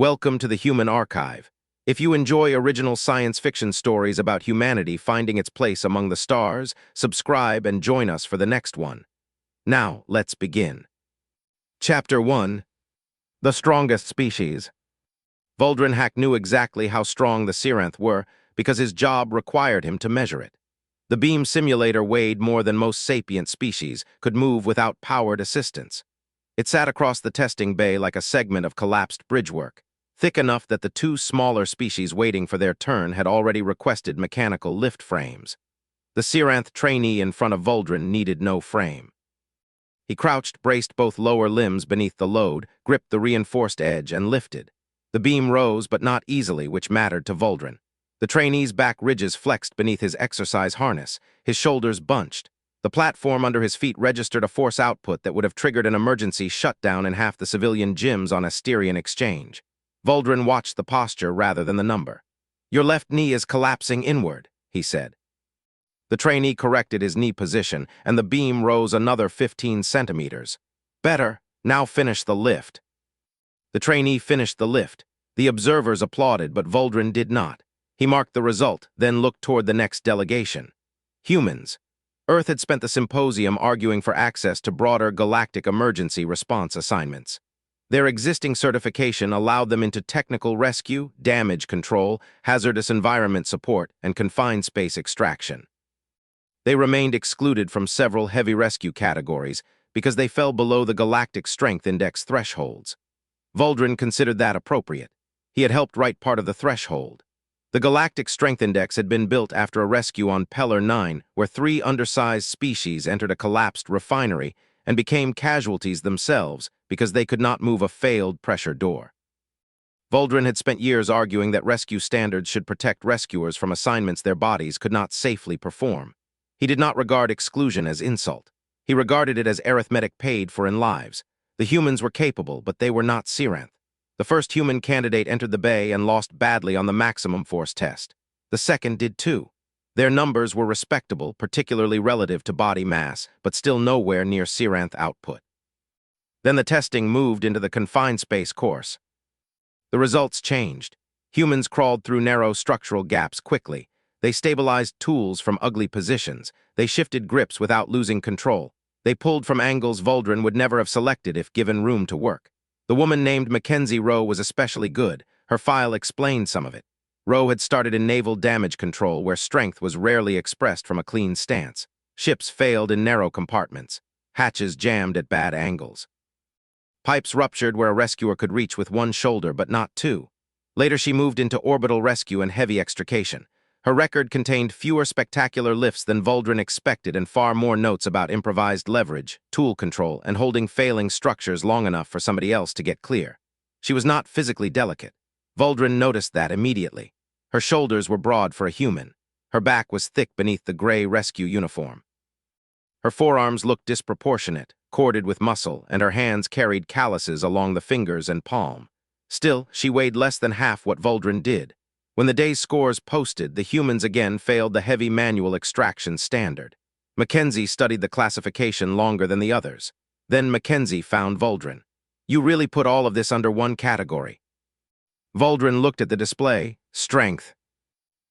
Welcome to the Human Archive. If you enjoy original science fiction stories about humanity finding its place among the stars, subscribe and join us for the next one. Now, let's begin. Chapter 1. The Strongest Species. Vuldrenhak knew exactly how strong the Siranth were because his job required him to measure it. The beam simulator weighed more than most sapient species could move without powered assistance. It sat across the testing bay like a segment of collapsed bridgework, thick enough that the two smaller species waiting for their turn had already requested mechanical lift frames. The Siranth trainee in front of Vuldren needed no frame. He crouched, braced both lower limbs beneath the load, gripped the reinforced edge, and lifted. The beam rose, but not easily, which mattered to Vuldren. The trainee's back ridges flexed beneath his exercise harness, his shoulders bunched. The platform under his feet registered a force output that would have triggered an emergency shutdown in half the civilian gyms on Asterian Exchange. Vuldren watched the posture rather than the number. "Your left knee is collapsing inward," he said. The trainee corrected his knee position, and the beam rose another 15 centimeters. "Better. Now finish the lift." The trainee finished the lift. The observers applauded, but Vuldren did not. He marked the result, then looked toward the next delegation. Humans. Earth had spent the symposium arguing for access to broader galactic emergency response assignments. Their existing certification allowed them into technical rescue, damage control, hazardous environment support, and confined space extraction. They remained excluded from several heavy rescue categories because they fell below the Galactic Strength Index thresholds. Vuldren considered that appropriate. He had helped write part of the threshold. The Galactic Strength Index had been built after a rescue on Pellar 9, where 3 undersized species entered a collapsed refinery and became casualties themselves because they could not move a failed pressure door. Vuldren had spent years arguing that rescue standards should protect rescuers from assignments their bodies could not safely perform. He did not regard exclusion as insult. He regarded it as arithmetic paid for in lives. The humans were capable, but they were not Siranth. The first human candidate entered the bay and lost badly on the maximum force test. The second did too. Their numbers were respectable, particularly relative to body mass, but still nowhere near Siranth output. Then the testing moved into the confined space course. The results changed. Humans crawled through narrow structural gaps quickly. They stabilized tools from ugly positions. They shifted grips without losing control. They pulled from angles Vuldren would never have selected if given room to work. The woman named Mackenzie Rowe was especially good. Her file explained some of it. Rowe had started in naval damage control, where strength was rarely expressed from a clean stance. Ships failed in narrow compartments. Hatches jammed at bad angles. Pipes ruptured where a rescuer could reach with one shoulder, but not two. Later she moved into orbital rescue and heavy extrication. Her record contained fewer spectacular lifts than Vuldren expected and far more notes about improvised leverage, tool control, and holding failing structures long enough for somebody else to get clear. She was not physically delicate. Vuldren noticed that immediately. Her shoulders were broad for a human. Her back was thick beneath the gray rescue uniform. Her forearms looked disproportionate, corded with muscle, and her hands carried calluses along the fingers and palm. Still, she weighed less than half what Vuldren did. When the day's scores posted, the humans again failed the heavy manual extraction standard. Mackenzie studied the classification longer than the others. Then Mackenzie found Vuldren. "You really put all of this under one category." Vuldren looked at the display. "Strength."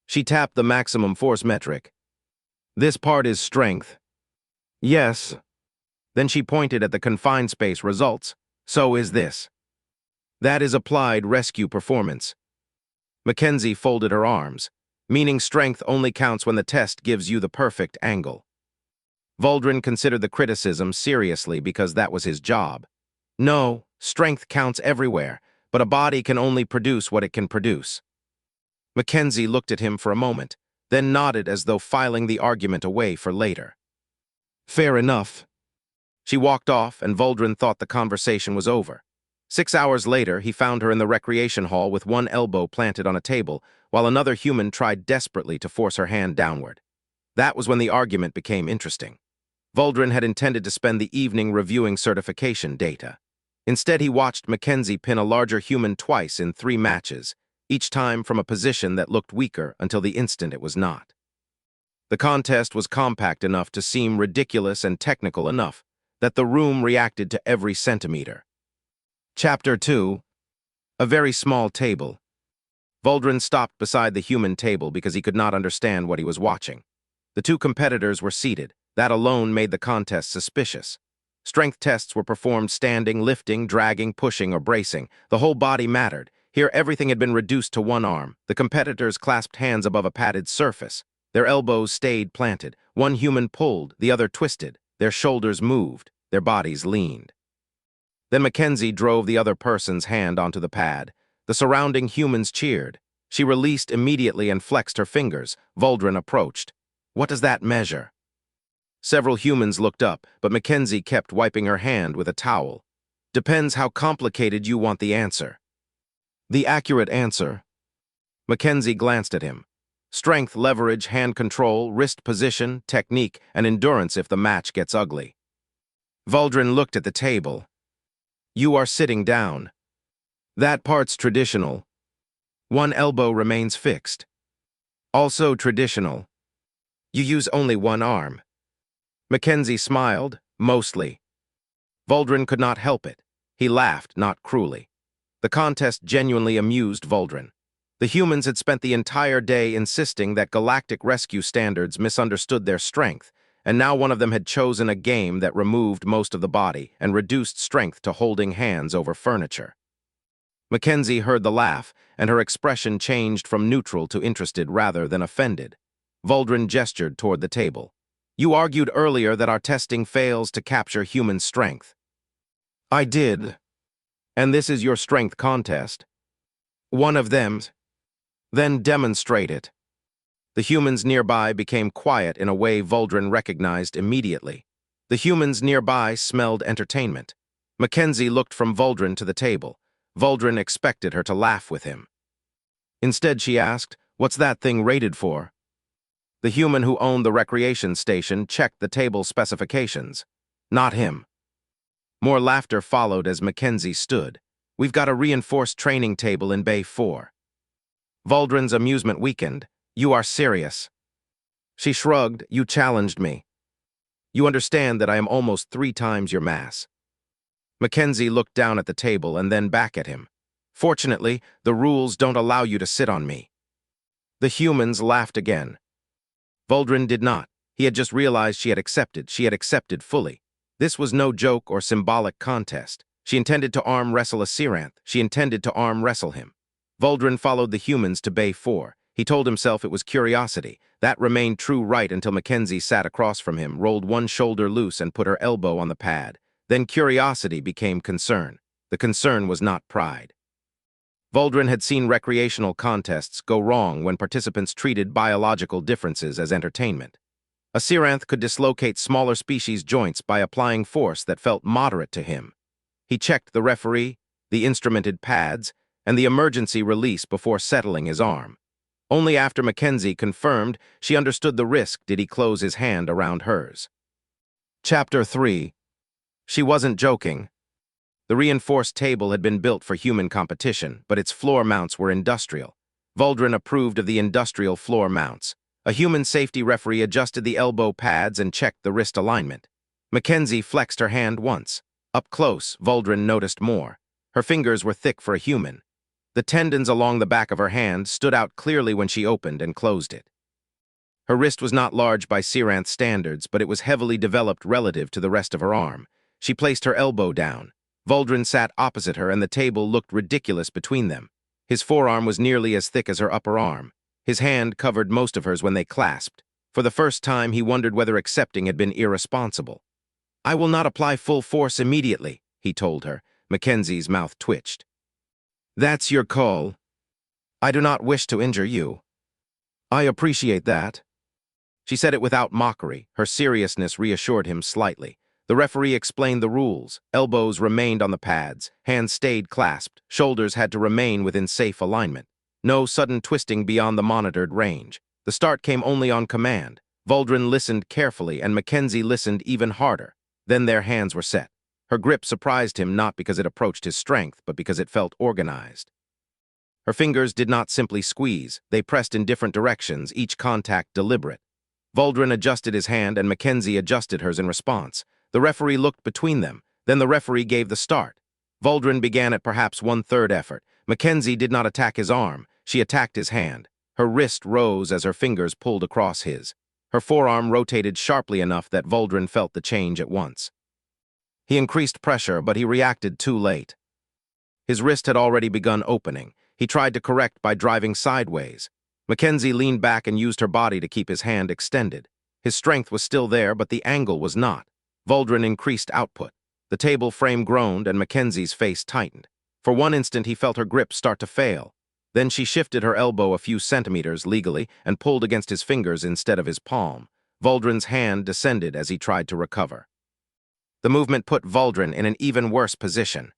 She tapped the maximum force metric. "This part is strength." "Yes." Then she pointed at the confined space results. "So is this." "That is applied rescue performance." Mackenzie folded her arms, meaning strength only counts when the test gives you the perfect angle. Vuldren considered the criticism seriously because that was his job. No, strength counts everywhere, but a body can only produce what it can produce. Mackenzie looked at him for a moment, then nodded as though filing the argument away for later. "Fair enough." She walked off, and Vuldren thought the conversation was over. 6 hours later, he found her in the recreation hall with one elbow planted on a table, while another human tried desperately to force her hand downward. That was when the argument became interesting. Vuldren had intended to spend the evening reviewing certification data. Instead, he watched Mackenzie pin a larger human twice in 3 matches, each time from a position that looked weaker until the instant it was not. The contest was compact enough to seem ridiculous and technical enough that the room reacted to every centimeter. Chapter 2. A very small table. Vuldren stopped beside the human table because he could not understand what he was watching. The two competitors were seated. That alone made the contest suspicious. Strength tests were performed standing, lifting, dragging, pushing, or bracing. The whole body mattered. Here, everything had been reduced to one arm. The competitors clasped hands above a padded surface. Their elbows stayed planted. One human pulled, the other twisted. Their shoulders moved. Their bodies leaned. Then Mackenzie drove the other person's hand onto the pad. The surrounding humans cheered. She released immediately and flexed her fingers. Vuldren approached. "What does that measure?" Several humans looked up, but Mackenzie kept wiping her hand with a towel. "Depends how complicated you want the answer." "The accurate answer." Mackenzie glanced at him. "Strength, leverage, hand control, wrist position, technique, and endurance if the match gets ugly." Vuldren looked at the table. "You are sitting down. That part's traditional. One elbow remains fixed. Also traditional. You use only one arm." Mackenzie smiled, mostly. Vuldren could not help it. He laughed, not cruelly. The contest genuinely amused Vuldren. The humans had spent the entire day insisting that galactic rescue standards misunderstood their strength, and now one of them had chosen a game that removed most of the body and reduced strength to holding hands over furniture. Mackenzie heard the laugh, and her expression changed from neutral to interested rather than offended. Vuldren gestured toward the table. "You argued earlier that our testing fails to capture human strength." "I did. And this is your strength contest." "One of them." "Then demonstrate it." The humans nearby became quiet in a way Vuldren recognized immediately. The humans nearby smelled entertainment. Mackenzie looked from Vuldren to the table. Vuldren expected her to laugh with him. Instead, she asked, "What's that thing rated for?" The human who owned the recreation station checked the table specifications. Not him. More laughter followed as Mackenzie stood. "We've got a reinforced training table in Bay 4. Vuldren's amusement weekend. You are serious." She shrugged. "You challenged me. You understand that I am almost 3 times your mass." Mackenzie looked down at the table and then back at him. "Fortunately, the rules don't allow you to sit on me." The humans laughed again. Vuldren did not. He had just realized she had accepted. She had accepted fully. This was no joke or symbolic contest. She intended to arm wrestle a Siranth. She intended to arm wrestle him. Vuldren followed the humans to Bay 4. He told himself it was curiosity. That remained true right until Mackenzie sat across from him, rolled one shoulder loose and put her elbow on the pad. Then curiosity became concern. The concern was not pride. Vuldren had seen recreational contests go wrong when participants treated biological differences as entertainment. A Siranth could dislocate smaller species' joints by applying force that felt moderate to him. He checked the referee, the instrumented pads, and the emergency release before settling his arm. Only after Mackenzie confirmed she understood the risk did he close his hand around hers. Chapter 3. She wasn't joking. The reinforced table had been built for human competition, but its floor mounts were industrial. Vuldren approved of the industrial floor mounts. A human safety referee adjusted the elbow pads and checked the wrist alignment. Mackenzie flexed her hand once. Up close, Vuldren noticed more. Her fingers were thick for a human. The tendons along the back of her hand stood out clearly when she opened and closed it. Her wrist was not large by Siranth standards, but it was heavily developed relative to the rest of her arm. She placed her elbow down. Vuldren sat opposite her, and the table looked ridiculous between them. His forearm was nearly as thick as her upper arm. His hand covered most of hers when they clasped. For the first time, he wondered whether accepting had been irresponsible. "I will not apply full force immediately," he told her. Mackenzie's mouth twitched. "That's your call. I do not wish to injure you." "I appreciate that." She said it without mockery. Her seriousness reassured him slightly. The referee explained the rules. Elbows remained on the pads, hands stayed clasped, shoulders had to remain within safe alignment. No sudden twisting beyond the monitored range. The start came only on command. Vuldren listened carefully, and Mackenzie listened even harder. Then their hands were set. Her grip surprised him not because it approached his strength, but because it felt organized. Her fingers did not simply squeeze. They pressed in different directions, each contact deliberate. Vuldren adjusted his hand, and Mackenzie adjusted hers in response. The referee looked between them. Then the referee gave the start. Vuldren began at perhaps 1/3 effort. Mackenzie did not attack his arm, she attacked his hand. Her wrist rose as her fingers pulled across his. Her forearm rotated sharply enough that Vuldren felt the change at once. He increased pressure, but he reacted too late. His wrist had already begun opening. He tried to correct by driving sideways. Mackenzie leaned back and used her body to keep his hand extended. His strength was still there, but the angle was not. Vuldren increased output. The table frame groaned and Mackenzie's face tightened. For one instant he felt her grip start to fail. Then she shifted her elbow a few centimeters legally and pulled against his fingers instead of his palm. Vuldren's hand descended as he tried to recover. The movement put Vuldren in an even worse position.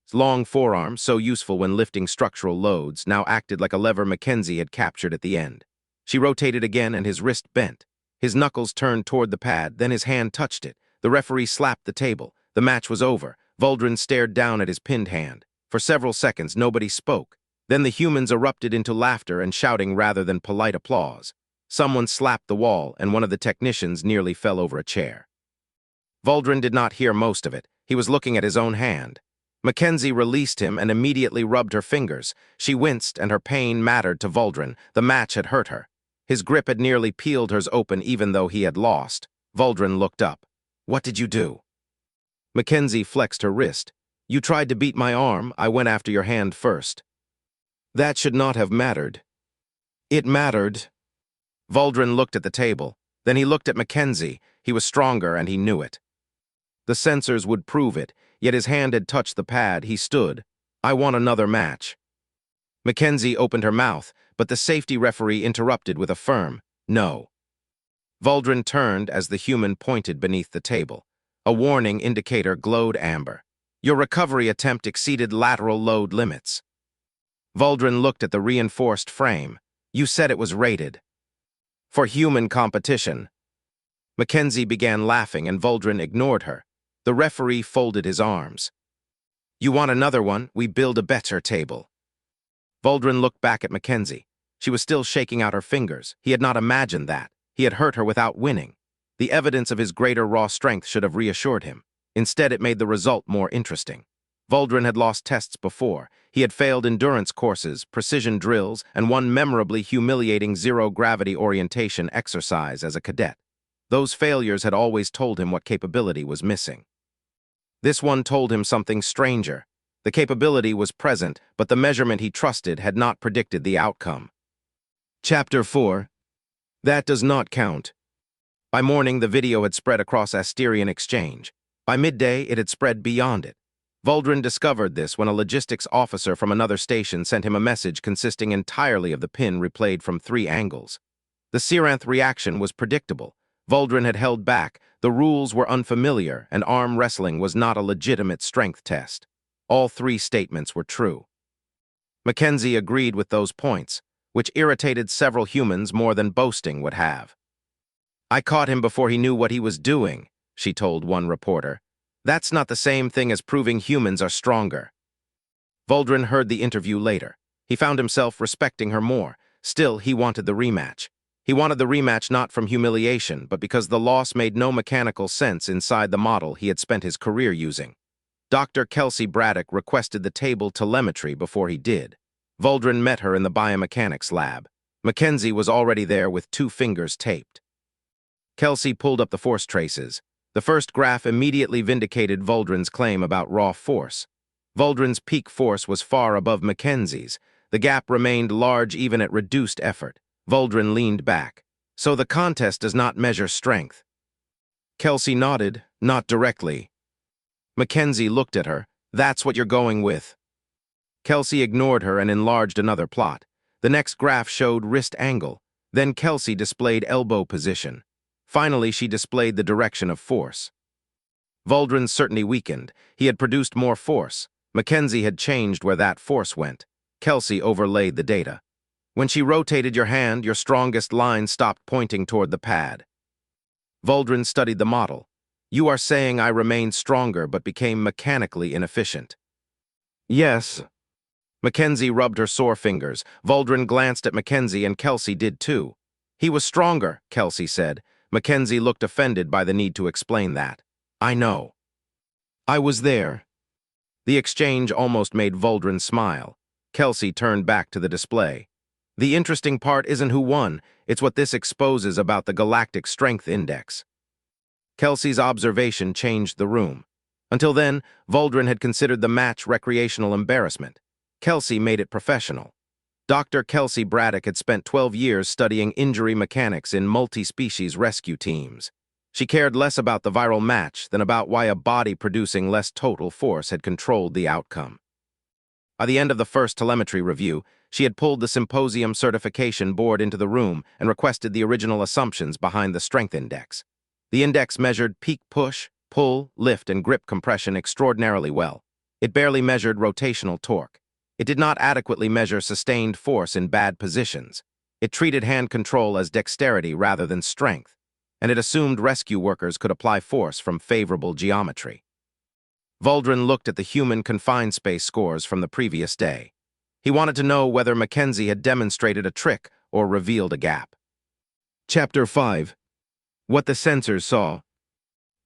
His long forearm, so useful when lifting structural loads, now acted like a lever Mackenzie had captured at the end. She rotated again and his wrist bent. His knuckles turned toward the pad, then his hand touched it. The referee slapped the table. The match was over. Vuldren stared down at his pinned hand. For several seconds, nobody spoke. Then the humans erupted into laughter and shouting rather than polite applause. Someone slapped the wall, and one of the technicians nearly fell over a chair. Vuldren did not hear most of it. He was looking at his own hand. Mackenzie released him and immediately rubbed her fingers. She winced, and her pain mattered to Vuldren. The match had hurt her. His grip had nearly peeled hers open even though he had lost. Vuldren looked up. "What did you do?" Mackenzie flexed her wrist. "You tried to beat my arm. I went after your hand first." "That should not have mattered." "It mattered." Vuldren looked at the table. Then he looked at Mackenzie. He was stronger and he knew it. The sensors would prove it, yet his hand had touched the pad. He stood. "I want another match." Mackenzie opened her mouth, but the safety referee interrupted with a firm no. Vuldren turned as the human pointed beneath the table. A warning indicator glowed amber. "Your recovery attempt exceeded lateral load limits." Vuldren looked at the reinforced frame. "You said it was rated." "For human competition." Mackenzie began laughing and Vuldren ignored her. The referee folded his arms. "You want another one? We build a better table." Vuldren looked back at Mackenzie. She was still shaking out her fingers. He had not imagined that. He had hurt her without winning. The evidence of his greater raw strength should have reassured him. Instead, it made the result more interesting. Vuldren had lost tests before. He had failed endurance courses, precision drills, and one memorably humiliating zero-gravity orientation exercise as a cadet. Those failures had always told him what capability was missing. This one told him something stranger. The capability was present, but the measurement he trusted had not predicted the outcome. Chapter 4. That does not count. By morning, the video had spread across Asterian Exchange. By midday, it had spread beyond it. Vuldren discovered this when a logistics officer from another station sent him a message consisting entirely of the pin replayed from 3 angles. The Siranth reaction was predictable. Vuldren had held back, the rules were unfamiliar, and arm wrestling was not a legitimate strength test. All 3 statements were true. Mackenzie agreed with those points, which irritated several humans more than boasting would have. "I caught him before he knew what he was doing," she told one reporter. "That's not the same thing as proving humans are stronger." Vuldren heard the interview later. He found himself respecting her more. Still, he wanted the rematch. He wanted the rematch not from humiliation, but because the loss made no mechanical sense inside the model he had spent his career using. Dr. Kelsey Braddock requested the table telemetry before he did. Vuldren met her in the biomechanics lab. Mackenzie was already there with 2 fingers taped. Kelsey pulled up the force traces. The first graph immediately vindicated Vuldren's claim about raw force. Vuldren's peak force was far above Mackenzie's. The gap remained large even at reduced effort. Vuldren leaned back. "So the contest does not measure strength." Kelsey nodded, not directly. Mackenzie looked at her. "That's what you're going with." Kelsey ignored her and enlarged another plot. The next graph showed wrist angle. Then Kelsey displayed elbow position. Finally, she displayed the direction of force. Vuldren's certainty weakened. He had produced more force. Mackenzie had changed where that force went. Kelsey overlaid the data. "When she rotated your hand, your strongest line stopped pointing toward the pad." Vuldren studied the model. "You are saying I remained stronger but became mechanically inefficient." "Yes." Mackenzie rubbed her sore fingers. Vuldren glanced at Mackenzie and Kelsey did too. "He was stronger," Kelsey said. Mackenzie looked offended by the need to explain that. "I know. I was there." The exchange almost made Vuldren smile. Kelsey turned back to the display. The interesting part isn't who won, it's what this exposes about the Galactic Strength Index. Kelsey's observation changed the room. Until then, Vuldren had considered the match recreational embarrassment. Kelsey made it professional. Dr. Kelsey Braddock had spent 12 years studying injury mechanics in multi-species rescue teams. She cared less about the viral match than about why a body producing less total force had controlled the outcome. By the end of the first telemetry review, she had pulled the symposium certification board into the room and requested the original assumptions behind the strength index. The index measured peak push, pull, lift, and grip compression extraordinarily well. It barely measured rotational torque. It did not adequately measure sustained force in bad positions. It treated hand control as dexterity rather than strength, and it assumed rescue workers could apply force from favorable geometry. Vuldren looked at the human confined space scores from the previous day. He wanted to know whether Mackenzie had demonstrated a trick or revealed a gap. Chapter 5. What the Sensors Saw.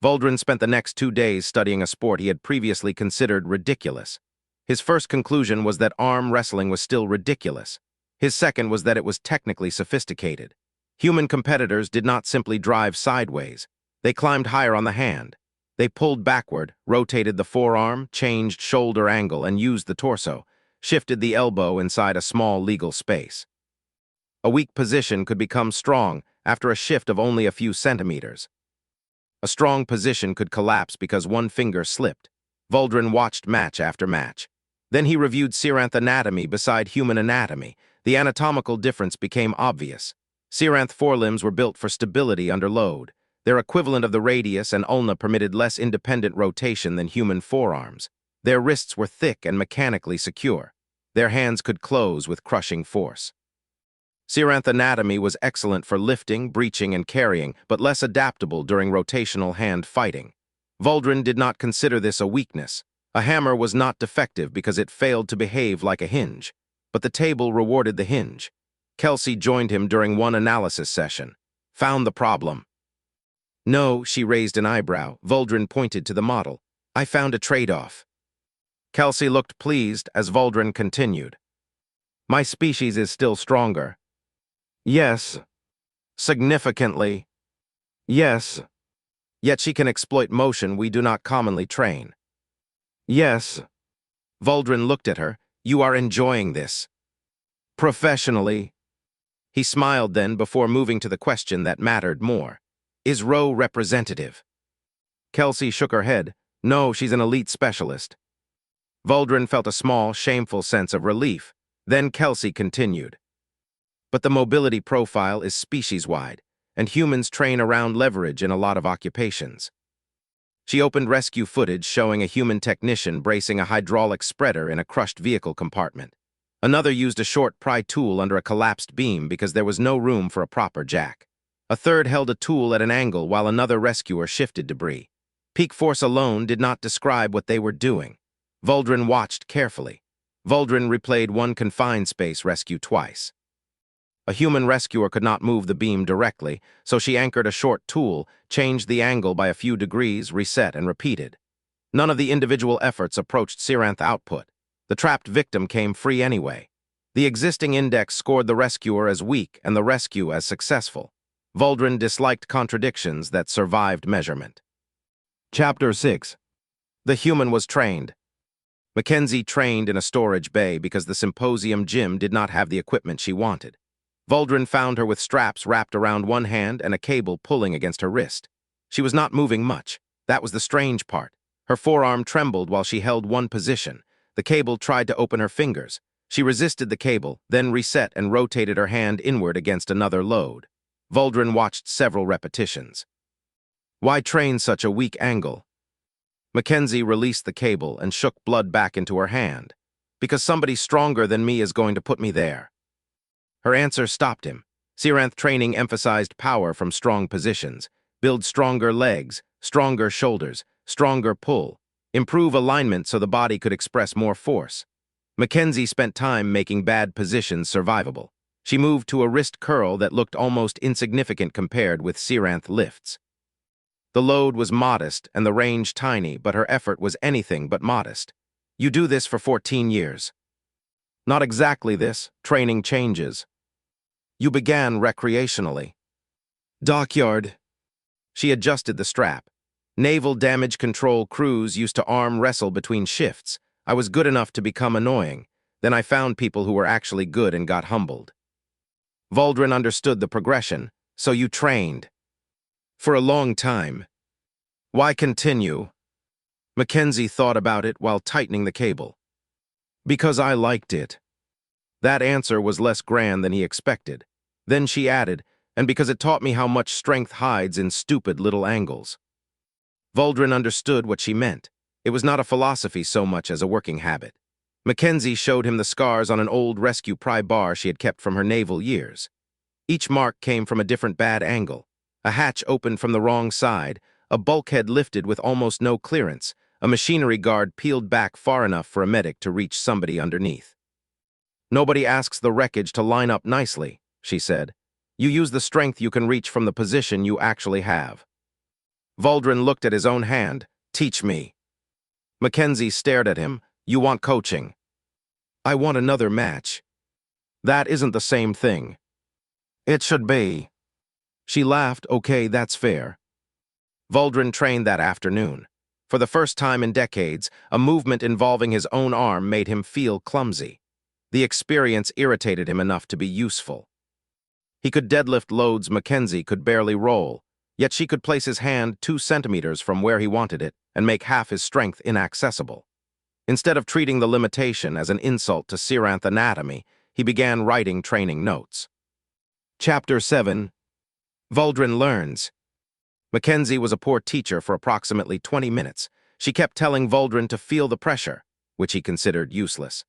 Vuldren spent the next 2 days studying a sport he had previously considered ridiculous. His first conclusion was that arm wrestling was still ridiculous. His second was that it was technically sophisticated. Human competitors did not simply drive sideways. They climbed higher on the hand. They pulled backward, rotated the forearm, changed shoulder angle, and used the torso, shifted the elbow inside a small legal space. A weak position could become strong after a shift of only a few centimeters. A strong position could collapse because one finger slipped. Vuldren watched match after match. Then he reviewed Siranth anatomy beside human anatomy. The anatomical difference became obvious. Siranth forelimbs were built for stability under load. Their equivalent of the radius and ulna permitted less independent rotation than human forearms. Their wrists were thick and mechanically secure. Their hands could close with crushing force. Siranth anatomy was excellent for lifting, breaching, and carrying, but less adaptable during rotational hand fighting. Vuldren did not consider this a weakness. A hammer was not defective because it failed to behave like a hinge, but the table rewarded the hinge. Kelsey joined him during one analysis session. Found the problem. No, she raised an eyebrow. Vuldren pointed to the model. I found a trade-off. Kelsey looked pleased as Vuldren continued. My species is still stronger. Yes. Significantly. Yes. Yet she can exploit motion we do not commonly train. Yes. Vuldren looked at her. You are enjoying this. Professionally. He smiled then before moving to the question that mattered more. Is Roe representative? Kelsey shook her head. No, she's an elite specialist. Vuldren felt a small, shameful sense of relief. Then Kelsey continued. But the mobility profile is species-wide, and humans train around leverage in a lot of occupations. She opened rescue footage showing a human technician bracing a hydraulic spreader in a crushed vehicle compartment. Another used a short pry tool under a collapsed beam because there was no room for a proper jack. A third held a tool at an angle while another rescuer shifted debris. Peak force alone did not describe what they were doing. Vuldren watched carefully. Vuldren replayed one confined space rescue twice. A human rescuer could not move the beam directly, so she anchored a short tool, changed the angle by a few degrees, reset, and repeated. None of the individual efforts approached Siranth output. The trapped victim came free anyway. The existing index scored the rescuer as weak and the rescue as successful. Vuldren disliked contradictions that survived measurement. Chapter 6. The human was trained. Mackenzie trained in a storage bay because the symposium gym did not have the equipment she wanted. Vuldren found her with straps wrapped around one hand and a cable pulling against her wrist. She was not moving much. That was the strange part. Her forearm trembled while she held one position. The cable tried to open her fingers. She resisted the cable, then reset and rotated her hand inward against another load. Vuldren watched several repetitions. Why train such a weak angle? Mackenzie released the cable and shook blood back into her hand. Because somebody stronger than me is going to put me there. Her answer stopped him. Siranth training emphasized power from strong positions. Build stronger legs, stronger shoulders, stronger pull. Improve alignment so the body could express more force. Mackenzie spent time making bad positions survivable. She moved to a wrist curl that looked almost insignificant compared with Siranth lifts. The load was modest and the range tiny, but her effort was anything but modest. You do this for 14 years. Not exactly this. Training changes. You began recreationally. Dockyard. She adjusted the strap. Naval damage control crews used to arm wrestle between shifts. I was good enough to become annoying. Then I found people who were actually good and got humbled. Vuldren understood the progression. So you trained. For a long time. Why continue? Mackenzie thought about it while tightening the cable. Because I liked it. That answer was less grand than he expected. Then she added, and because it taught me how much strength hides in stupid little angles. Vuldren understood what she meant. It was not a philosophy so much as a working habit. Mackenzie showed him the scars on an old rescue pry bar she had kept from her naval years. Each mark came from a different bad angle. A hatch opened from the wrong side, a bulkhead lifted with almost no clearance, a machinery guard peeled back far enough for a medic to reach somebody underneath. Nobody asks the wreckage to line up nicely, she said. You use the strength you can reach from the position you actually have. Vuldren looked at his own hand. Teach me. Mackenzie stared at him. You want coaching. I want another match. That isn't the same thing. It should be. She laughed. Okay, that's fair. Vuldren trained that afternoon. For the first time in decades, a movement involving his own arm made him feel clumsy. The experience irritated him enough to be useful. He could deadlift loads Mackenzie could barely roll, yet she could place his hand 2 centimeters from where he wanted it and make half his strength inaccessible. Instead of treating the limitation as an insult to Siranth anatomy, he began writing training notes. Chapter 7. Vuldren learns. Mackenzie was a poor teacher for approximately 20 minutes. She kept telling Vuldren to feel the pressure, which he considered useless.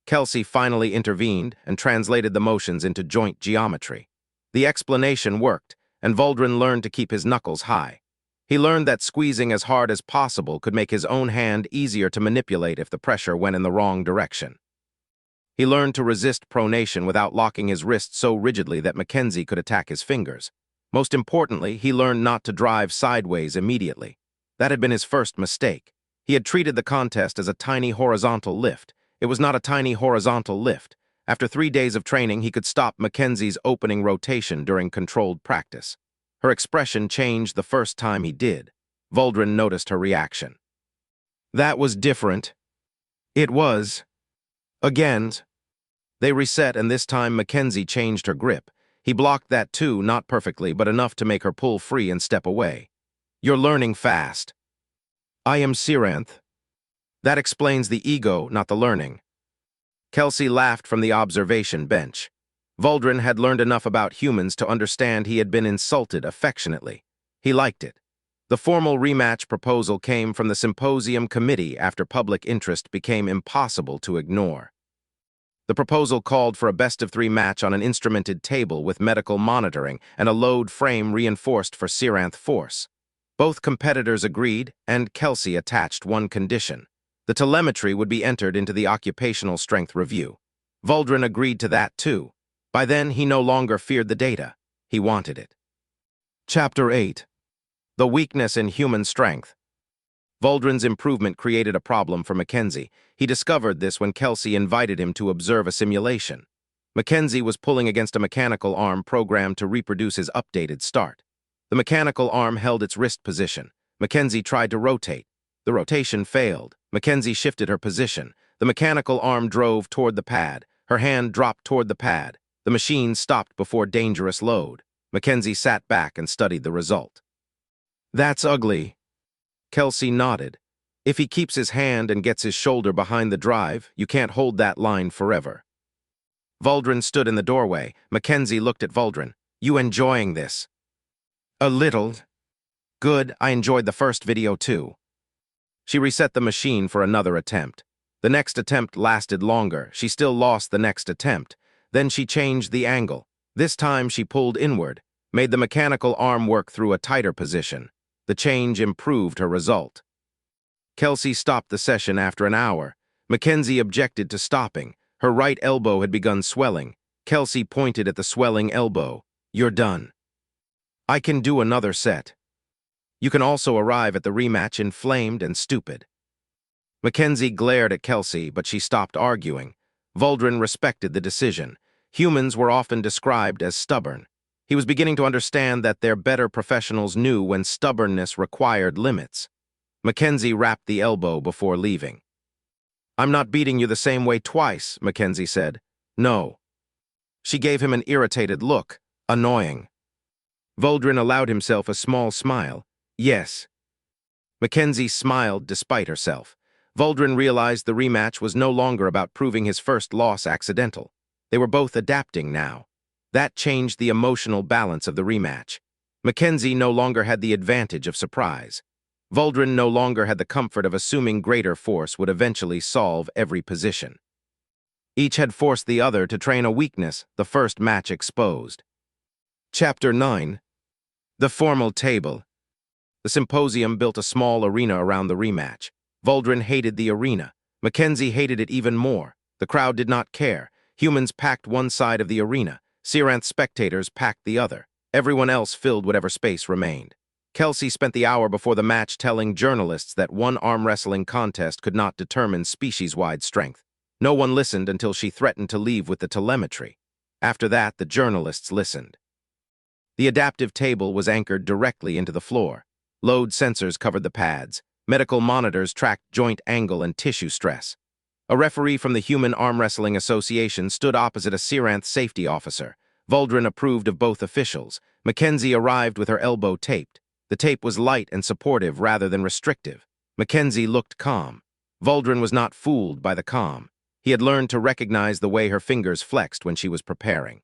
Kelsey finally intervened and translated the motions into joint geometry. The explanation worked, and Vuldren learned to keep his knuckles high. He learned that squeezing as hard as possible could make his own hand easier to manipulate if the pressure went in the wrong direction. He learned to resist pronation without locking his wrist so rigidly that Mackenzie could attack his fingers. Most importantly, he learned not to drive sideways immediately. That had been his first mistake. He had treated the contest as a tiny horizontal lift. It was not a tiny horizontal lift. After 3 days of training, he could stop Mackenzie's opening rotation during controlled practice. Her expression changed the first time he did. Vuldren noticed her reaction. That was different. It was. Again. They reset, and this time Mackenzie changed her grip. He blocked that too, not perfectly, but enough to make her pull free and step away. You're learning fast. I am Siranth. That explains the ego, not the learning. Kelsey laughed from the observation bench. Vuldren had learned enough about humans to understand he had been insulted affectionately. He liked it. The formal rematch proposal came from the symposium committee after public interest became impossible to ignore. The proposal called for a best-of-3 match on an instrumented table with medical monitoring and a load frame reinforced for Siranth force. Both competitors agreed, and Kelsey attached one condition. The telemetry would be entered into the occupational strength review. Vuldren agreed to that too. By then, he no longer feared the data. He wanted it. Chapter 8. The weakness in human strength. Vuldren's improvement created a problem for Mackenzie. He discovered this when Kelsey invited him to observe a simulation. Mackenzie was pulling against a mechanical arm programmed to reproduce his updated start. The mechanical arm held its wrist position. Mackenzie tried to rotate. The rotation failed. Mackenzie shifted her position. The mechanical arm drove toward the pad. Her hand dropped toward the pad. The machine stopped before dangerous load. Mackenzie sat back and studied the result. That's ugly. Kelsey nodded. If he keeps his hand and gets his shoulder behind the drive, you can't hold that line forever. Vuldren stood in the doorway. Mackenzie looked at Vuldren. You enjoying this? A little. Good, I enjoyed the first video too. She reset the machine for another attempt. The next attempt lasted longer. She still lost the next attempt. Then she changed the angle. This time she pulled inward, made the mechanical arm work through a tighter position. The change improved her result. Kelsey stopped the session after an hour. Mackenzie objected to stopping. Her right elbow had begun swelling. Kelsey pointed at the swelling elbow. You're done. I can do another set. You can also arrive at the rematch inflamed and stupid. Mackenzie glared at Kelsey, but she stopped arguing. Vuldrin respected the decision. Humans were often described as stubborn. He was beginning to understand that their better professionals knew when stubbornness required limits. Mackenzie wrapped the elbow before leaving. "I'm not beating you the same way twice," Mackenzie said. "No." She gave him an irritated look. Annoying. Vuldrin allowed himself a small smile. "Yes." Mackenzie smiled despite herself. Vuldrin realized the rematch was no longer about proving his first loss accidental. They were both adapting now. That changed the emotional balance of the rematch. Mackenzie no longer had the advantage of surprise. Vuldrin no longer had the comfort of assuming greater force would eventually solve every position. Each had forced the other to train a weakness the first match exposed. Chapter 9. The Formal Table. The symposium built a small arena around the rematch. Vuldrin hated the arena. Mackenzie hated it even more. The crowd did not care. Humans packed one side of the arena. Siranth spectators packed the other. Everyone else filled whatever space remained. Kelsey spent the hour before the match telling journalists that one arm wrestling contest could not determine species-wide strength. No one listened until she threatened to leave with the telemetry. After that, the journalists listened. The adaptive table was anchored directly into the floor. Load sensors covered the pads. Medical monitors tracked joint angle and tissue stress. A referee from the Human Arm Wrestling Association stood opposite a Siranth safety officer. Vuldrin approved of both officials. Mackenzie arrived with her elbow taped. The tape was light and supportive rather than restrictive. Mackenzie looked calm. Vuldrin was not fooled by the calm. He had learned to recognize the way her fingers flexed when she was preparing.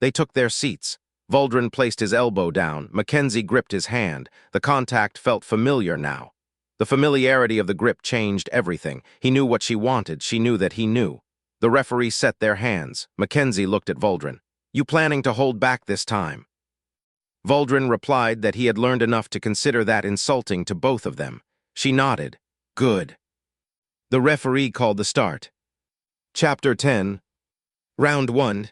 They took their seats. Vuldrin placed his elbow down. Mackenzie gripped his hand. The contact felt familiar now. The familiarity of the grip changed everything. He knew what she wanted. She knew that he knew. The referee set their hands. Mackenzie looked at Vuldrin. "You planning to hold back this time?" Vuldrin replied that he had learned enough to consider that insulting to both of them. She nodded. "Good." The referee called the start. Chapter 10. Round 1.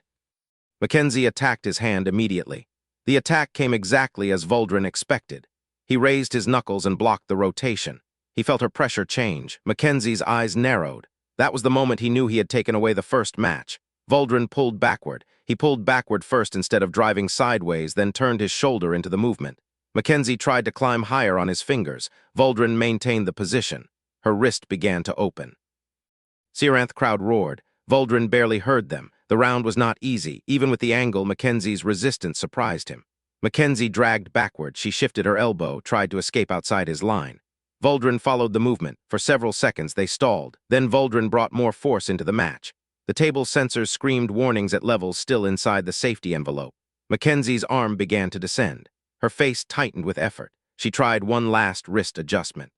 Mackenzie attacked his hand immediately. The attack came exactly as Vuldrin expected. He raised his knuckles and blocked the rotation. He felt her pressure change. Mackenzie's eyes narrowed. That was the moment he knew he had taken away the first match. Vuldrin pulled backward. He pulled backward first instead of driving sideways, then turned his shoulder into the movement. Mackenzie tried to climb higher on his fingers. Vuldrin maintained the position. Her wrist began to open. Siranth crowd roared. Vuldrin barely heard them. The round was not easy. Even with the angle, Mackenzie's resistance surprised him. Mackenzie dragged backward. She shifted her elbow, tried to escape outside his line. Vuldrin followed the movement. For several seconds, they stalled. Then Vuldrin brought more force into the match. The table sensors screamed warnings at levels still inside the safety envelope. Mackenzie's arm began to descend. Her face tightened with effort. She tried one last wrist adjustment.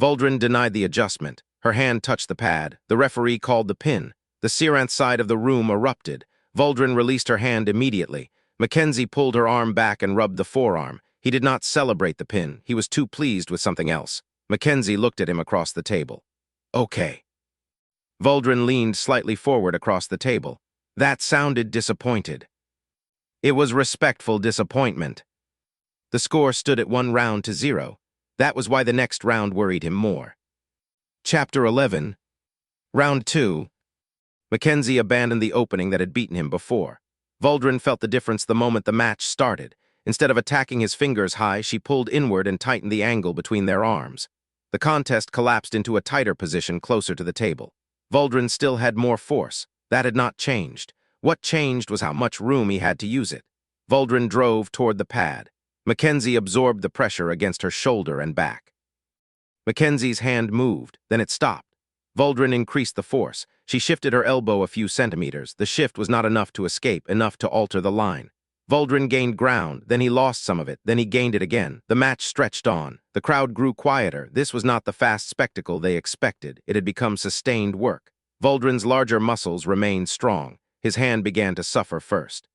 Vuldrin denied the adjustment. Her hand touched the pad. The referee called the pin. The Siranth side of the room erupted. Vuldrin released her hand immediately. Mackenzie pulled her arm back and rubbed the forearm. He did not celebrate the pin. He was too pleased with something else. Mackenzie looked at him across the table. "Okay." Vuldrin leaned slightly forward across the table. That sounded disappointed. It was respectful disappointment. The score stood at 1-0. That was why the next round worried him more. Chapter 11. Round 2. Mackenzie abandoned the opening that had beaten him before. Vuldrin felt the difference the moment the match started. Instead of attacking his fingers high, she pulled inward and tightened the angle between their arms. The contest collapsed into a tighter position closer to the table. Vuldrin still had more force. That had not changed. What changed was how much room he had to use it. Vuldrin drove toward the pad. Mackenzie absorbed the pressure against her shoulder and back. Mackenzie's hand moved, then it stopped. Vuldrin increased the force. She shifted her elbow a few centimeters. The shift was not enough to escape, enough to alter the line. Vuldrin gained ground, then he lost some of it, then he gained it again. The match stretched on. The crowd grew quieter. This was not the fast spectacle they expected. It had become sustained work. Vuldrin's larger muscles remained strong. His hand began to suffer first.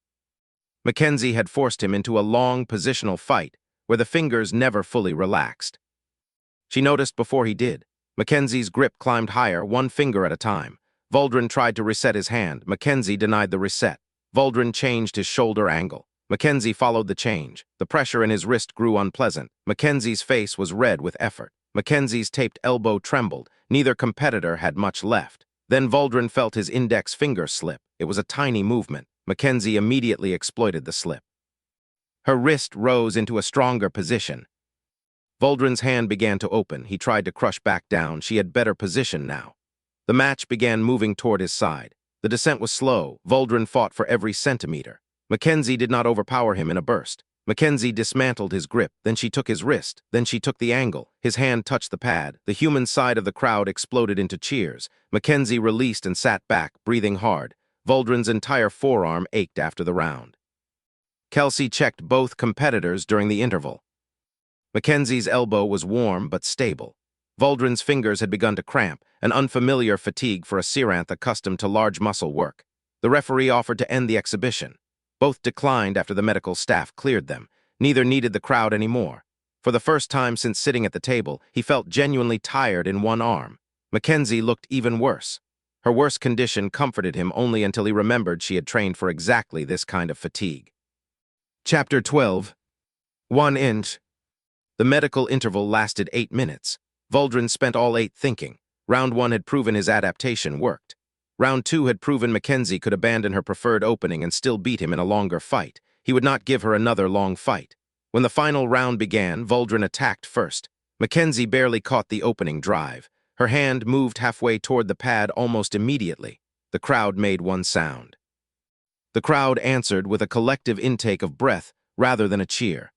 Mackenzie had forced him into a long positional fight where the fingers never fully relaxed. She noticed before he did. Mackenzie's grip climbed higher, one finger at a time. Vuldrin tried to reset his hand. Mackenzie denied the reset. Vuldrin changed his shoulder angle. Mackenzie followed the change. The pressure in his wrist grew unpleasant. Mackenzie's face was red with effort. Mackenzie's taped elbow trembled. Neither competitor had much left. Then Vuldren felt his index finger slip. It was a tiny movement. Mackenzie immediately exploited the slip. Her wrist rose into a stronger position. Vuldren's hand began to open. He tried to crush back down. She had better position now. The match began moving toward his side. The descent was slow. Vuldren fought for every centimeter. Mackenzie did not overpower him in a burst. Mackenzie dismantled his grip, then she took his wrist, then she took the angle. His hand touched the pad. The human side of the crowd exploded into cheers. Mackenzie released and sat back, breathing hard. Vuldren's entire forearm ached after the round. Kelsey checked both competitors during the interval. Mackenzie's elbow was warm but stable. Vuldren's fingers had begun to cramp, an unfamiliar fatigue for a Seranth accustomed to large muscle work. The referee offered to end the exhibition. Both declined after the medical staff cleared them. Neither needed the crowd anymore. For the first time since sitting at the table, he felt genuinely tired in one arm. Mackenzie looked even worse. Her worse condition comforted him only until he remembered she had trained for exactly this kind of fatigue. Chapter 12. 1 inch. The medical interval lasted 8 minutes. Vuldren spent all 8 thinking. Round 1 had proven his adaptation worked. Round 2 had proven Mackenzie could abandon her preferred opening and still beat him in a longer fight. He would not give her another long fight. When the final round began, Vuldren attacked first. Mackenzie barely caught the opening drive. Her hand moved halfway toward the pad almost immediately. The crowd made one sound. The crowd answered with a collective intake of breath rather than a cheer.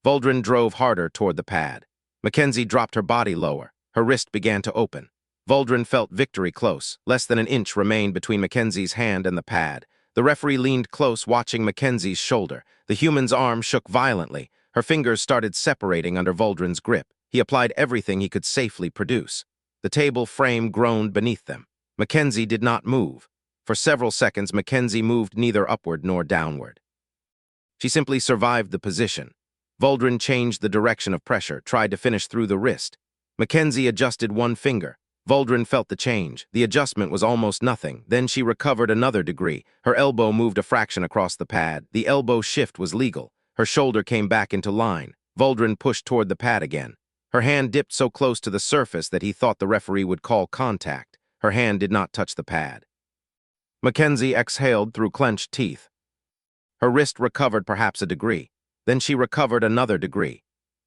Vuldren drove harder toward the pad. Mackenzie dropped her body lower. Her wrist began to open. Vuldren felt victory close. Less than an inch remained between Mackenzie's hand and the pad. The referee leaned close, watching Mackenzie's shoulder. The human's arm shook violently. Her fingers started separating under Vuldren's grip. He applied everything he could safely produce. The table frame groaned beneath them. Mackenzie did not move. For several seconds, Mackenzie moved neither upward nor downward. She simply survived the position. Vuldren changed the direction of pressure, tried to finish through the wrist. Mackenzie adjusted one finger. Vuldren felt the change. The adjustment was almost nothing. Then she recovered another degree. Her elbow moved a fraction across the pad. The elbow shift was legal. Her shoulder came back into line. Vuldren pushed toward the pad again. Her hand dipped so close to the surface that he thought the referee would call contact. Her hand did not touch the pad. Mackenzie exhaled through clenched teeth. Her wrist recovered perhaps a degree. Then she recovered another degree.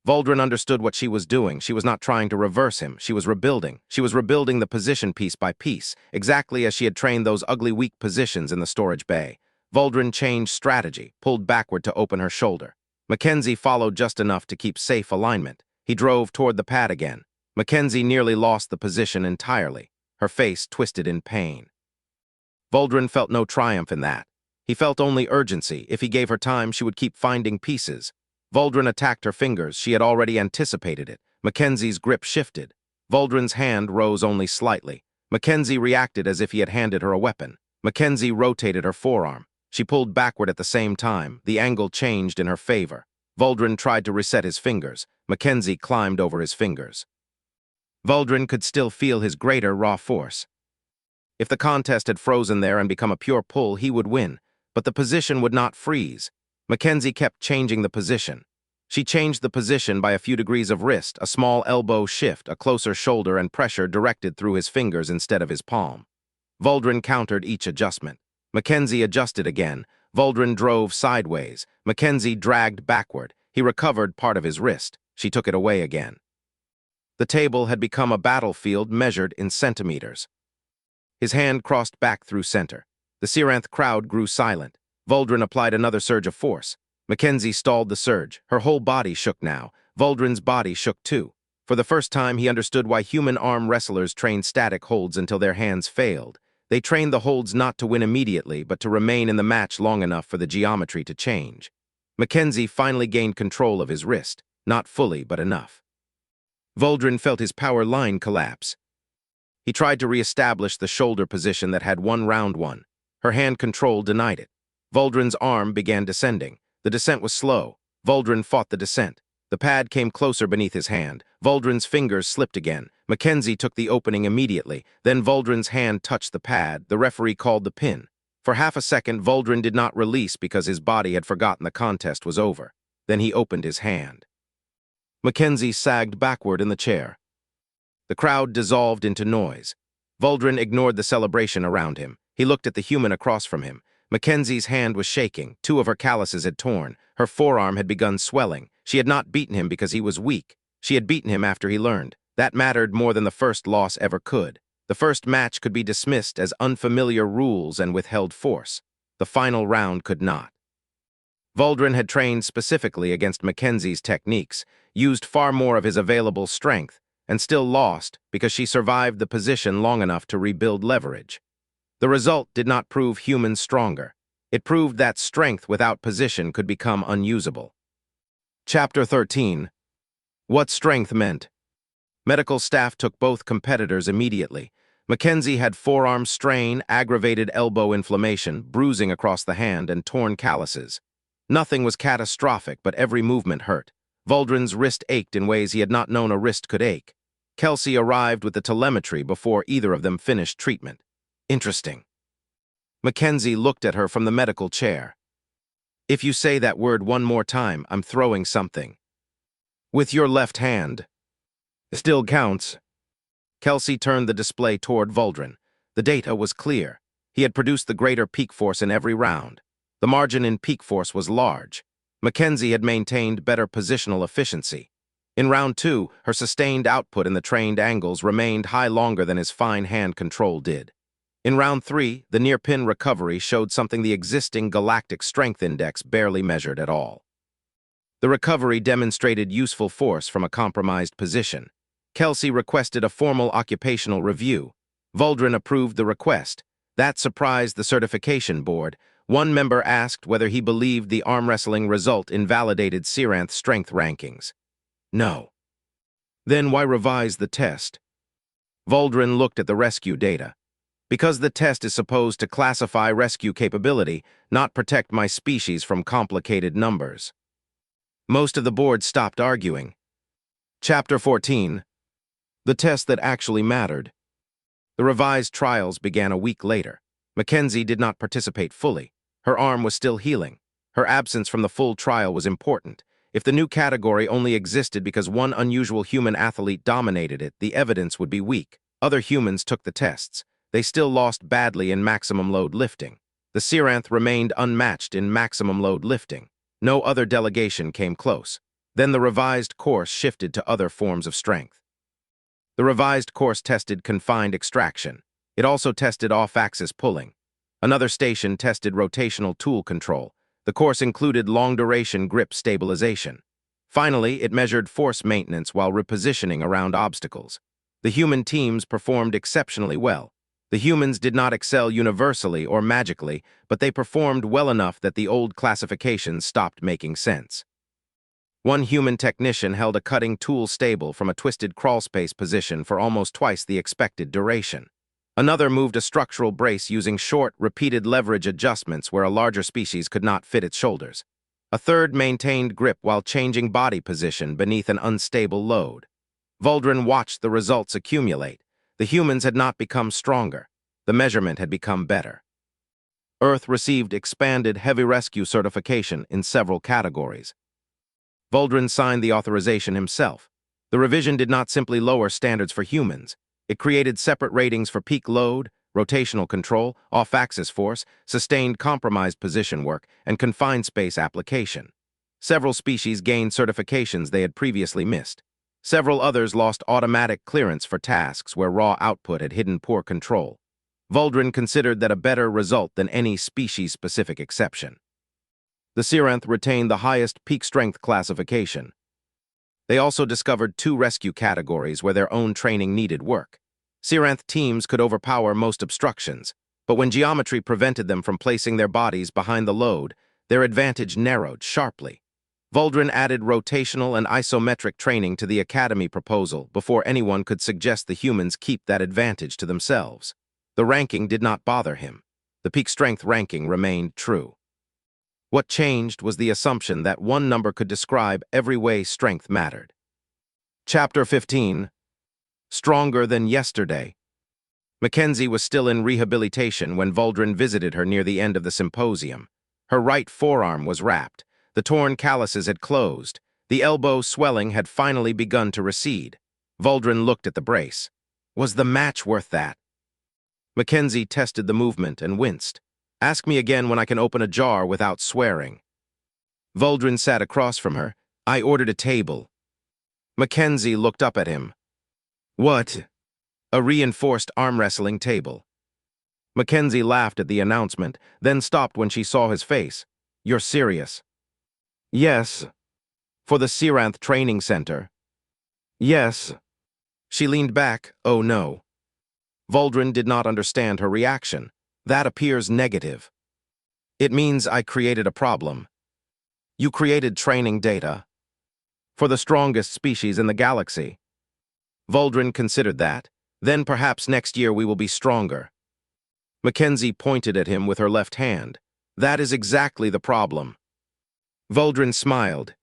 Vuldren understood what she was doing. She was not trying to reverse him. She was rebuilding. She was rebuilding the position piece by piece, exactly as she had trained those ugly weak positions in the storage bay. Vuldren changed strategy, pulled backward to open her shoulder. Mackenzie followed just enough to keep safe alignment. He drove toward the pad again. Mackenzie nearly lost the position entirely. Her face twisted in pain. Vuldren felt no triumph in that. He felt only urgency. If he gave her time, she would keep finding pieces. Vuldren attacked her fingers. She had already anticipated it. Mackenzie's grip shifted. Vuldren's hand rose only slightly. Mackenzie reacted as if he had handed her a weapon. Mackenzie rotated her forearm. She pulled backward at the same time. The angle changed in her favor. Vuldren tried to reset his fingers. Mackenzie climbed over his fingers. Vuldren could still feel his greater raw force. If the contest had frozen there and become a pure pull, he would win. But the position would not freeze. Mackenzie kept changing the position. She changed the position by a few degrees of wrist, a small elbow shift, a closer shoulder, and pressure directed through his fingers instead of his palm. Vuldren countered each adjustment. Mackenzie adjusted again. Vuldren drove sideways. Mackenzie dragged backward. He recovered part of his wrist. She took it away again. The table had become a battlefield measured in centimeters. His hand crossed back through center. The Seranth crowd grew silent. Vuldren applied another surge of force. Mackenzie stalled the surge. Her whole body shook now. Vuldren's body shook too. For the first time, he understood why human arm wrestlers trained static holds until their hands failed. They trained the holds not to win immediately, but to remain in the match long enough for the geometry to change. Mackenzie finally gained control of his wrist. Not fully, but enough. Vuldren felt his power line collapse. He tried to reestablish the shoulder position that had one round one. Her hand control denied it. Vuldren's arm began descending. The descent was slow. Vuldren fought the descent. The pad came closer beneath his hand. Vuldren's fingers slipped again. Mackenzie took the opening immediately. Then Vuldren's hand touched the pad. The referee called the pin. For half a second, Vuldren did not release because his body had forgotten the contest was over. Then he opened his hand. Mackenzie sagged backward in the chair. The crowd dissolved into noise. Vuldren ignored the celebration around him. He looked at the human across from him. Mackenzie's hand was shaking. 2 of her calluses had torn. Her forearm had begun swelling. She had not beaten him because he was weak. She had beaten him after he learned. That mattered more than the first loss ever could. The first match could be dismissed as unfamiliar rules and withheld force. The final round could not. Vuldren had trained specifically against Mackenzie's techniques, used far more of his available strength, and still lost because she survived the position long enough to rebuild leverage. The result did not prove humans stronger. It proved that strength without position could become unusable. Chapter 13. What strength meant. Medical staff took both competitors immediately. Mackenzie had forearm strain, aggravated elbow inflammation, bruising across the hand, and torn calluses. Nothing was catastrophic, but every movement hurt. Vuldren's wrist ached in ways he had not known a wrist could ache. Kelsey arrived with the telemetry before either of them finished treatment. Interesting. Mackenzie looked at her from the medical chair. If you say that word one more time, I'm throwing something. With your left hand. Still counts. Kelsey turned the display toward Vuldren. The data was clear. He had produced the greater peak force in every round. The margin in peak force was large. Mackenzie had maintained better positional efficiency. In round 2, her sustained output in the trained angles remained high longer than his fine hand control did. In round 3, the near-pin recovery showed something the existing galactic strength index barely measured at all. The recovery demonstrated useful force from a compromised position. Kelsey requested a formal occupational review. Vuldren approved the request. That surprised the certification board. One member asked whether he believed the arm wrestling result invalidated Siranth's strength rankings. No. Then why revise the test? Vuldren looked at the rescue data. Because the test is supposed to classify rescue capability, not protect my species from complicated numbers. Most of the board stopped arguing. Chapter 14. The test that actually mattered. The revised trials began a week later. Mackenzie did not participate fully. Her arm was still healing. Her absence from the full trial was important. If the new category only existed because one unusual human athlete dominated it, the evidence would be weak. Other humans took the tests. They still lost badly in maximum load lifting. The Siranth remained unmatched in maximum load lifting. No other delegation came close. Then the revised course shifted to other forms of strength. The revised course tested confined extraction. It also tested off-axis pulling. Another station tested rotational tool control. The course included long-duration grip stabilization. Finally, it measured force maintenance while repositioning around obstacles. The human teams performed exceptionally well. The humans did not excel universally or magically, but they performed well enough that the old classifications stopped making sense. One human technician held a cutting tool stable from a twisted crawlspace position for almost twice the expected duration. Another moved a structural brace using short, repeated leverage adjustments where a larger species could not fit its shoulders. A third maintained grip while changing body position beneath an unstable load. Vuldren watched the results accumulate. The humans had not become stronger. The measurement had become better. Earth received expanded heavy rescue certification in several categories. Vuldren signed the authorization himself. The revision did not simply lower standards for humans. It created separate ratings for peak load, rotational control, off-axis force, sustained compromised position work, and confined space application. Several species gained certifications they had previously missed. Several others lost automatic clearance for tasks where raw output had hidden poor control. Vuldren considered that a better result than any species-specific exception. The Siranth retained the highest peak strength classification. They also discovered 2 rescue categories where their own training needed work. Siranth teams could overpower most obstructions, but when geometry prevented them from placing their bodies behind the load, their advantage narrowed sharply. Vuldren added rotational and isometric training to the Academy proposal before anyone could suggest the humans keep that advantage to themselves. The ranking did not bother him. The peak strength ranking remained true. What changed was the assumption that one number could describe every way strength mattered. Chapter 15. Stronger than yesterday. Mackenzie was still in rehabilitation when Vuldren visited her near the end of the symposium. Her right forearm was wrapped. The torn calluses had closed. The elbow swelling had finally begun to recede. Vuldren looked at the brace. Was the match worth that? Mackenzie tested the movement and winced. Ask me again when I can open a jar without swearing. Vuldrin sat across from her. I ordered a table. Mackenzie looked up at him. What? A reinforced arm wrestling table. Mackenzie laughed at the announcement, then stopped when she saw his face. You're serious? Yes. For the Siranth Training Center. Yes. She leaned back. Oh no. Vuldrin did not understand her reaction. That appears negative. It means I created a problem. You created training data. For the strongest species in the galaxy. Vuldrin considered that. Then perhaps next year we will be stronger. Mackenzie pointed at him with her left hand. That is exactly the problem. Vuldrin smiled.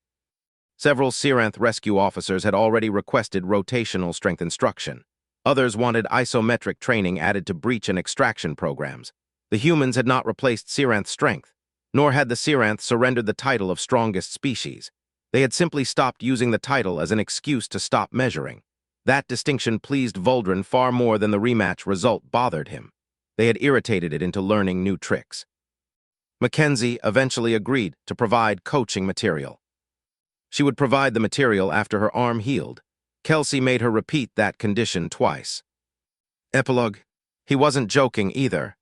Several Siranth rescue officers had already requested rotational strength instruction. Others wanted isometric training added to breach and extraction programs. The humans had not replaced Siranth strength, nor had the Siranth surrendered the title of strongest species. They had simply stopped using the title as an excuse to stop measuring. That distinction pleased Vuldrin far more than the rematch result bothered him. They had irritated it into learning new tricks. Mackenzie eventually agreed to provide coaching material. She would provide the material after her arm healed. Kelsey made her repeat that condition twice. Epilogue. He wasn't joking either.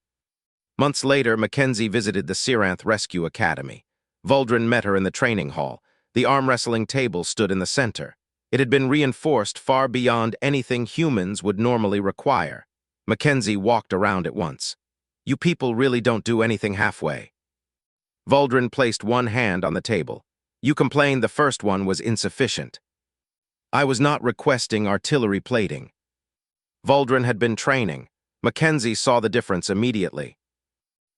Months later, Mackenzie visited the Siranth Rescue Academy. Vuldrin met her in the training hall. The arm wrestling table stood in the center. It had been reinforced far beyond anything humans would normally require. Mackenzie walked around it once. You people really don't do anything halfway. Vuldrin placed one hand on the table. You complained the first one was insufficient. I was not requesting artillery plating. Vuldrin had been training. Mackenzie saw the difference immediately.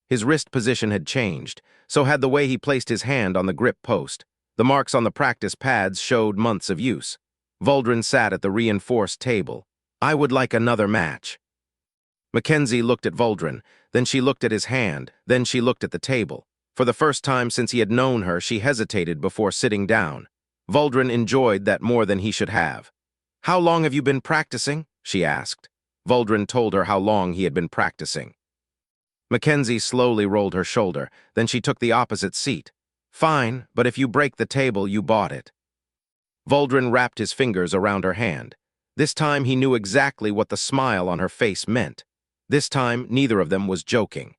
His wrist position had changed, so had the way he placed his hand on the grip post. The marks on the practice pads showed months of use. Vuldrin sat at the reinforced table. I would like another match. Mackenzie looked at Vuldrin, then she looked at his hand, then she looked at the table. For the first time since he had known her, she hesitated before sitting down. Vuldrin enjoyed that more than he should have. How long have you been practicing? She asked. Vuldrin told her how long he had been practicing. Mackenzie slowly rolled her shoulder, then she took the opposite seat. Fine, but if you break the table, you bought it. Vuldrin wrapped his fingers around her hand. This time he knew exactly what the smile on her face meant. This time neither of them was joking.